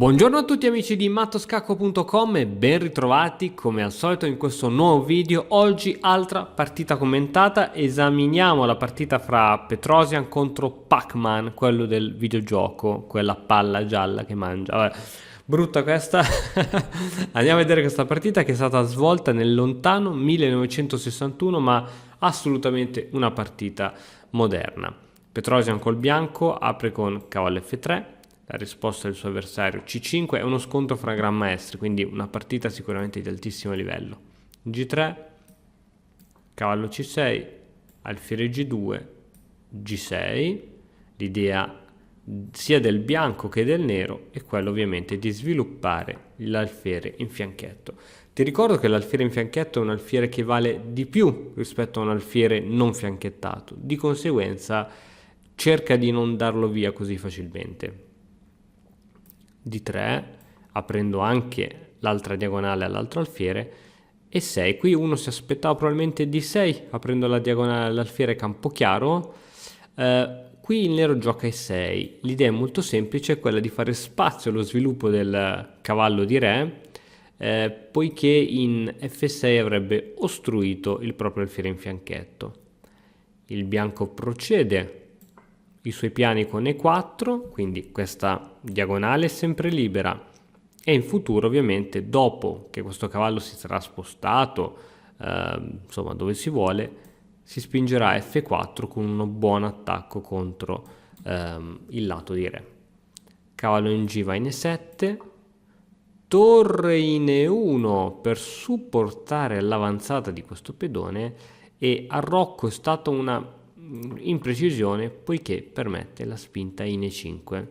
Buongiorno a tutti amici di mattoscacco.com e ben ritrovati come al solito in questo nuovo video. Oggi altra partita commentata, esaminiamo la partita fra Petrosian contro Pac-Man, quello del videogioco, quella palla gialla che mangia. Vabbè, brutta questa. Andiamo a vedere questa partita che è stata svolta nel lontano 1961, ma assolutamente una partita moderna. Petrosian col bianco apre con cavallo F3. La risposta del suo avversario C5 è uno scontro fra gran maestri, quindi una partita sicuramente di altissimo livello. G3, cavallo C6, alfiere G2, G6. L'idea sia del bianco che del nero è quella ovviamente di sviluppare l'alfiere in fianchetto. Ti ricordo che l'alfiere in fianchetto è un alfiere che vale di più rispetto a un alfiere non fianchettato, di conseguenza cerca di non darlo via così facilmente. D3, aprendo anche l'altra diagonale all'altro alfiere, e 6. Qui uno si aspettava probabilmente D6, aprendo la diagonale all'alfiere campo chiaro. Qui il nero gioca E6. L'idea è molto semplice, è quella di fare spazio allo sviluppo del cavallo di re, poiché in F6 avrebbe ostruito il proprio alfiere in fianchetto. Il bianco procede i suoi piani con E4, quindi questa diagonale è sempre libera e in futuro ovviamente dopo che questo cavallo si sarà spostato insomma dove si vuole, si spingerà F4 con un buon attacco contro il lato di re. Cavallo in G va in E7, torre in E1 per supportare l'avanzata di questo pedone, e arrocco è stata una imprecisione poiché permette la spinta in E5.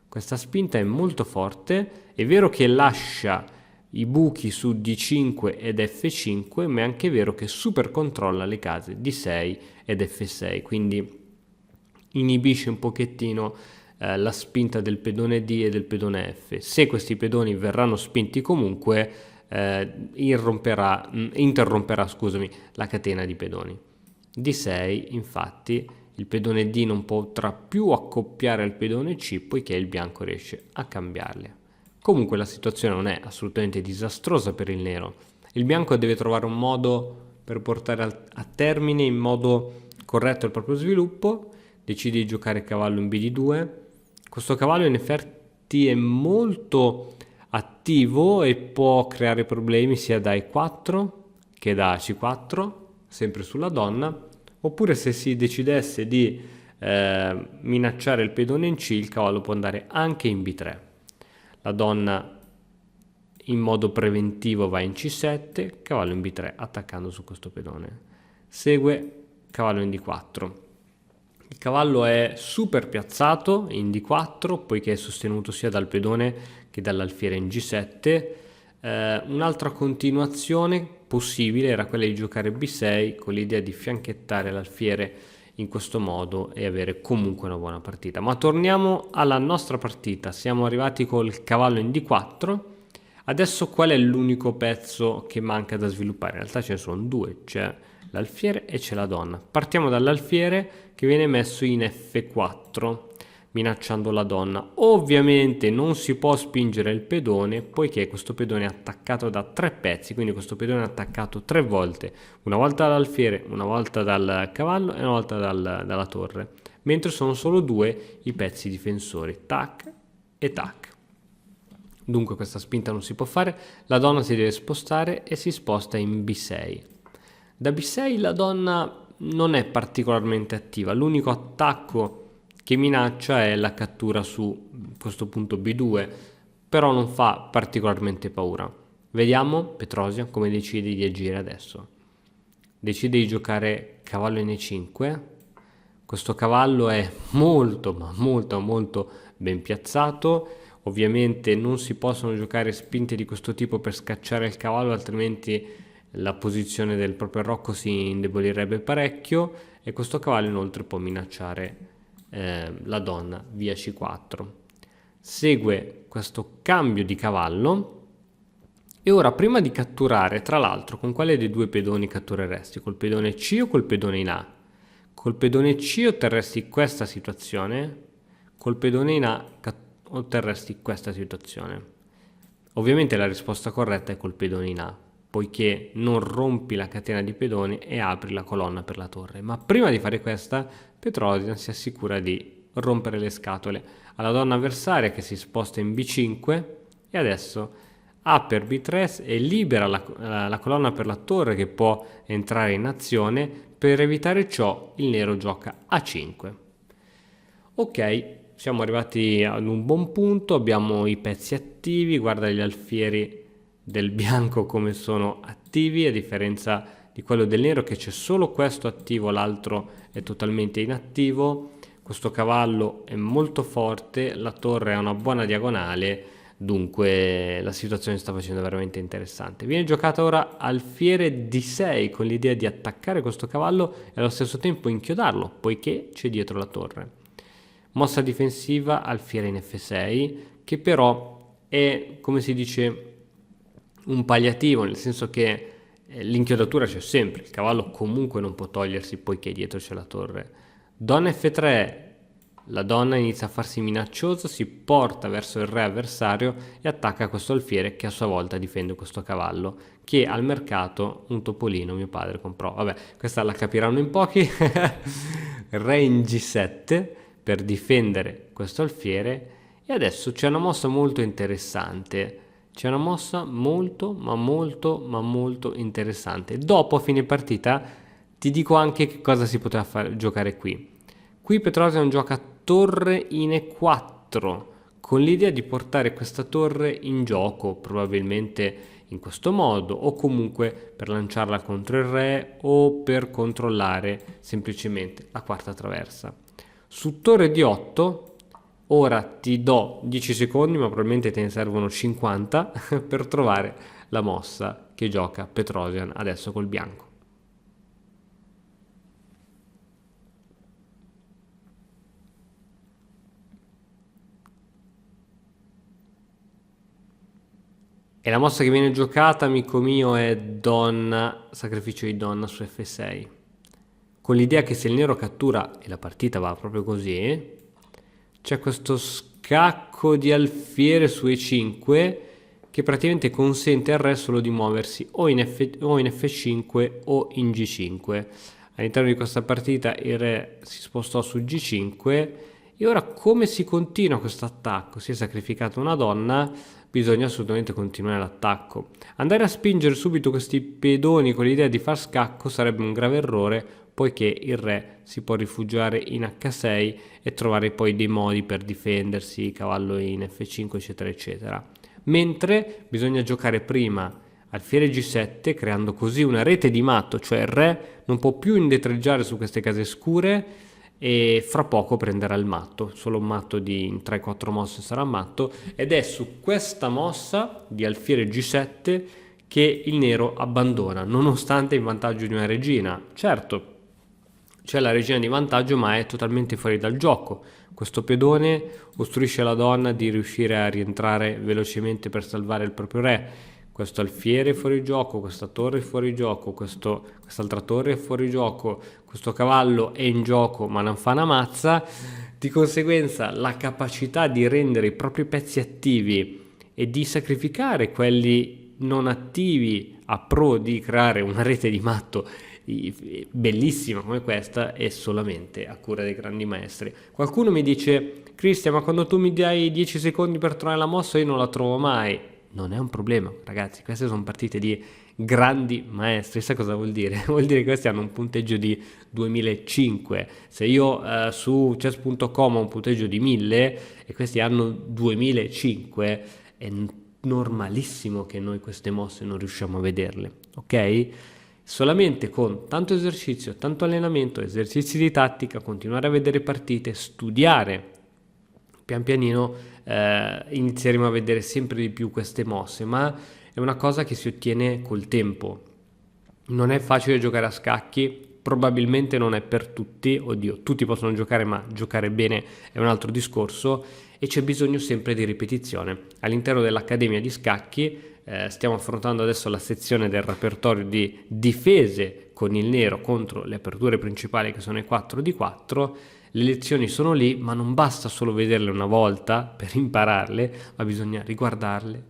Questa spinta è molto forte, è vero che lascia i buchi su D5 ed F5, ma è anche vero che super controlla le case D6 ed F6, quindi inibisce un pochettino la spinta del pedone D e del pedone F. Se questi pedoni verranno spinti comunque interromperà la catena di pedoni. D6, infatti, il pedone D non potrà più accoppiare al pedone C poiché il bianco riesce a cambiarle. Comunque la situazione non è assolutamente disastrosa per il nero. Il bianco deve trovare un modo per portare a termine in modo corretto il proprio sviluppo. Decide di giocare cavallo in BD2. Questo cavallo in effetti è molto attivo e può creare problemi sia da E4 che da C4, sempre sulla donna, oppure se si decidesse di minacciare il pedone in C, il cavallo può andare anche in B3. La donna in modo preventivo va in C7, cavallo in B3 attaccando su questo pedone. Segue cavallo in D4. Il cavallo è super piazzato in D4 poiché è sostenuto sia dal pedone che dall'alfiere in G7. Un'altra continuazione possibile era quella di giocare B6 con l'idea di fianchettare l'alfiere in questo modo e avere comunque una buona partita. Ma torniamo alla nostra partita, siamo arrivati col cavallo in D4. Adesso qual è l'unico pezzo che manca da sviluppare? In realtà ce ne sono due, c'è l'alfiere e c'è la donna. Partiamo dall'alfiere che viene messo in F4 minacciando la donna. Ovviamente non si può spingere il pedone poiché questo pedone è attaccato da 3 pezzi, quindi questo pedone è attaccato 3 volte, una volta dall'alfiere, una volta dal cavallo e una volta dalla torre, mentre sono solo 2 i pezzi difensori, tac e tac. Dunque questa spinta non si può fare, la donna si deve spostare e si sposta in B6. Da B6 la donna non è particolarmente attiva, l'unico attacco che minaccia è la cattura su questo punto B2, però non fa particolarmente paura. Vediamo Petrosian come decide di agire adesso. Decide di giocare cavallo in E5. Questo cavallo è molto ben piazzato. Ovviamente non si possono giocare spinte di questo tipo per scacciare il cavallo, altrimenti la posizione del proprio arrocco si indebolirebbe parecchio, e questo cavallo inoltre può minacciare la donna via C4. Segue questo cambio di cavallo e ora, prima di catturare, tra l'altro, con quale dei due pedoni cattureresti? Col pedone C o col pedone in A? Col pedone C otterresti questa situazione, col pedone in A otterresti questa situazione. Ovviamente la risposta corretta è col pedone in A, poiché non rompi la catena di pedoni e apri la colonna per la torre. Ma prima di fare questa, Petrosian si assicura di rompere le scatole alla donna avversaria, che si sposta in B5 e adesso A per B3 e libera la colonna per la torre, che può entrare in azione. Per evitare ciò il nero gioca A5. Ok, siamo arrivati ad un buon punto, abbiamo i pezzi attivi, guarda gli alfieri del bianco come sono attivi, a differenza di quello del nero che c'è solo questo attivo, l'altro è totalmente inattivo. Questo cavallo è molto forte, la torre ha una buona diagonale, dunque la situazione sta facendo veramente interessante. Viene giocata ora alfiere D6 con l'idea di attaccare questo cavallo e allo stesso tempo inchiodarlo, poiché c'è dietro la torre. Mossa difensiva alfiere in F6, che però è, come si dice, un palliativo, nel senso che l'inchiodatura c'è sempre, il cavallo comunque non può togliersi poiché dietro c'è la torre. Donna F3, la donna inizia a farsi minacciosa, si porta verso il re avversario e attacca questo alfiere, che a sua volta difende questo cavallo, che al mercato un topolino mio padre comprò. Vabbè, questa la capiranno in pochi. Re in G7 per difendere questo alfiere. E adesso c'è una mossa molto interessante. C'è una mossa molto interessante. Dopo, a fine partita, ti dico anche che cosa si poteva giocare qui. Qui Petrosian gioca torre in E4, con l'idea di portare questa torre in gioco, probabilmente in questo modo, o comunque per lanciarla contro il re o per controllare semplicemente la quarta traversa. Su torre D8, ora ti do 10 secondi, ma probabilmente te ne servono 50 per trovare la mossa che gioca Petrosian adesso col bianco. E la mossa che viene giocata, amico mio, è donna, sacrificio di donna su F6. Con l'idea che se il nero cattura, e la partita va proprio così, c'è questo scacco di alfiere su E5 che praticamente consente al re solo di muoversi o in F5 o in G5. All'interno di questa partita il re si spostò su G5 e ora come si continua questo attacco? Si è sacrificata una donna, bisogna assolutamente continuare l'attacco. Andare a spingere subito questi pedoni con l'idea di far scacco sarebbe un grave errore, poiché il re si può rifugiare in H6 e trovare poi dei modi per difendersi, cavallo in F5 eccetera eccetera. Mentre bisogna giocare prima alfiere G7, creando così una rete di matto, cioè il re non può più indietreggiare su queste case scure e fra poco prenderà il matto, solo un matto in 3-4 mosse sarà matto, ed è su questa mossa di alfiere G7 che il nero abbandona, nonostante in vantaggio di una regina. Certo, c'è la regina di vantaggio, ma è totalmente fuori dal gioco. Questo pedone ostruisce alla donna di riuscire a rientrare velocemente per salvare il proprio re. Questo alfiere è fuori gioco, questa torre è fuori gioco, quest'altra torre è fuori gioco, questo cavallo è in gioco ma non fa una mazza. Di conseguenza la capacità di rendere i propri pezzi attivi e di sacrificare quelli non attivi a pro di creare una rete di matto bellissima come questa è solamente a cura dei grandi maestri. Qualcuno mi dice: Cristian, ma quando tu mi dai 10 secondi per trovare la mossa io non la trovo mai. Non è un problema, ragazzi, queste sono partite di grandi maestri. Sai cosa vuol dire? Vuol dire che questi hanno un punteggio di 2005. Se io su chess.com ho un punteggio di 1000 e questi hanno 2005, è normalissimo che noi queste mosse non riusciamo a vederle, ok? Solamente con tanto esercizio, tanto allenamento, esercizi di tattica, continuare a vedere partite, studiare, pian pianino inizieremo a vedere sempre di più queste mosse, ma è una cosa che si ottiene col tempo. Non è facile giocare a scacchi, probabilmente non è per tutti, oddio, tutti possono giocare, ma giocare bene è un altro discorso e c'è bisogno sempre di ripetizione. All'interno dell'Accademia di Scacchi stiamo affrontando adesso la sezione del repertorio di difese con il nero contro le aperture principali che sono i 4 di 4 Le lezioni sono lì, ma non basta solo vederle una volta per impararle, ma bisogna riguardarle,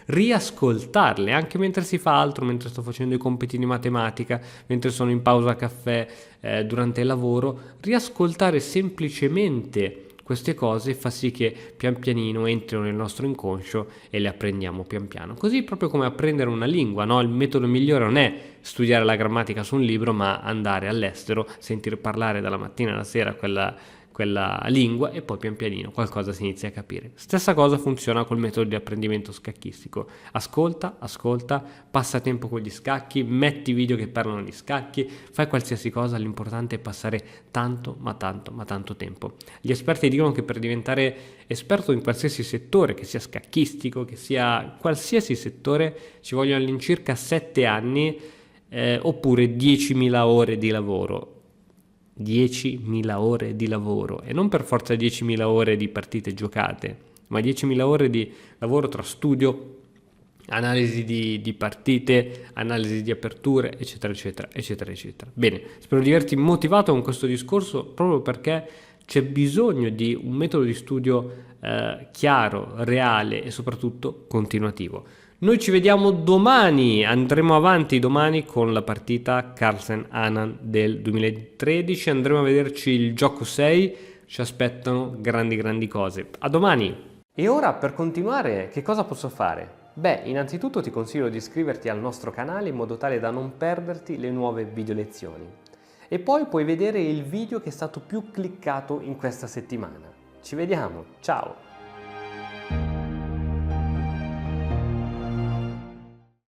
riascoltarle, anche mentre si fa altro, mentre sto facendo i compiti di matematica, mentre sono in pausa caffè, durante il lavoro. Riascoltare semplicemente queste cose fa sì che pian pianino entrino nel nostro inconscio e le apprendiamo pian piano. Così proprio come apprendere una lingua, no? Il metodo migliore non è studiare la grammatica su un libro, ma andare all'estero, sentire parlare dalla mattina alla sera quella lingua e poi pian pianino qualcosa si inizia a capire. Stessa cosa funziona col metodo di apprendimento scacchistico. Ascolta, passa tempo con gli scacchi, metti video che parlano di scacchi, fai qualsiasi cosa, l'importante è passare tanto tempo. Gli esperti dicono che per diventare esperto in qualsiasi settore, che sia scacchistico, che sia qualsiasi settore, ci vogliono all'incirca 7 anni oppure 10.000 ore di lavoro. 10.000 ore di lavoro, e non per forza 10.000 ore di partite giocate, ma 10.000 ore di lavoro tra studio, analisi di partite, analisi di aperture, eccetera. Bene, spero di averti motivato con questo discorso, proprio perché c'è bisogno di un metodo di studio chiaro, reale e soprattutto continuativo. Noi ci vediamo domani, andremo avanti domani con la partita Carlsen-Anand del 2013, andremo a vederci il gioco 6, ci aspettano grandi cose. A domani! E ora, per continuare, che cosa posso fare? Beh, innanzitutto ti consiglio di iscriverti al nostro canale in modo tale da non perderti le nuove video lezioni. E poi puoi vedere il video che è stato più cliccato in questa settimana. Ci vediamo, ciao!